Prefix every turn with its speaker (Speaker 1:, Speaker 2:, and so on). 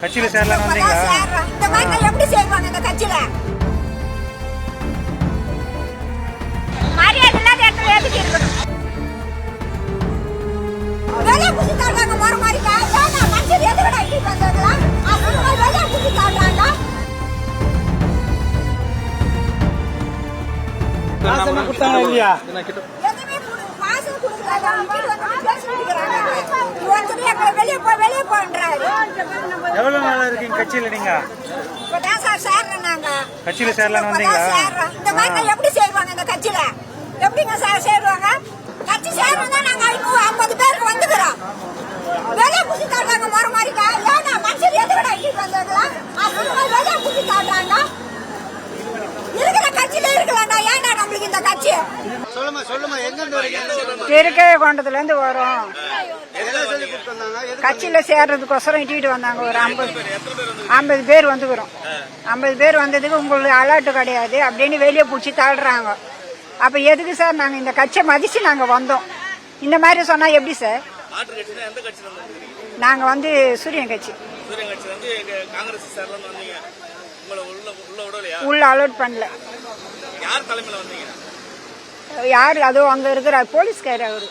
Speaker 1: கட்சியில சேரலாம் வந்தீங்களா?
Speaker 2: இந்த மாதிரி எப்படி செய்வாங்க இந்த கட்சியில? மரியாதை இல்லாத இடத்துல எதுக்கு இருக்கணும்? வேலையை புடிச்சு தள்ளுறாங்க மர மாதிரிக்கா. ஏன்னா மனுஷன் எதுக்கடா இப்படி பண்றாங்களா? அவங்க வேலையை புடிச்சு தள்ளுறாங்க.
Speaker 1: காசு கொடுத்தாங்க இல்லையா?
Speaker 2: எதுவுமே காசு கொடுக்குறாங்க. வீட்டு வந்து பேசிட்டு இருக்காங்க. வெளியே போன்றாரு.
Speaker 1: எவ்வளவு நாளா இருக்கீங்க கட்சியில நீங்க?
Speaker 2: இப்பதான் சார் சேர்றோம் நாங்க.
Speaker 1: கட்சியில சேரலாம் வந்தீங்களா?
Speaker 2: இந்த மாதிரி எப்படி செய்வாங்க இந்த கட்சியில? எப்படிங்க சார் சேருவாங்க? கட்சி சேர்றோம்னா நாங்க 50 பேருக்கு வந்துக்கிறோம். வேலையை புடிச்சு தள்ளுறாங்க மர மாதிரிக்கா. ஏன்னா மனுஷன் எதுக்கடா இப்படி பண்றாங்களா? அவங்க வேலையை புடிச்சு தள்ளுறாங்க. இருக்கிற கட்சியில இருக்கலாம்டா. ஏன்டா நம்மளுக்கு இந்த கட்சி?
Speaker 3: சொல்லுமா எங்க இருந்து வரீங்க?
Speaker 4: திருக்கே கொண்டதுல இருந்து வரும். கட்சியில சேர்றதுக்கோசரம் இட்டிட்டு வந்தாங்க. ஒரு 50 பேர் வந்துக்கிறோம். 50 பேர் வந்ததுக்கு உங்களுக்கு அலர்ட் கிடையாது அப்படின்னு வெளியே பிடிச்சி தள்ளுறாங்க. அப்ப எதுக்கு சார் நாங்க இந்த கட்சியை மதிச்சு நாங்க வந்தோம்? இந்த மாதிரி சொன்னா எப்படி சார்? நாங்க வந்து சூரியன் கட்சி உள்ள அலோட் பண்ணல. யாரு அதோ அங்க இருக்கிற போலீஸ்காரர் அவரு.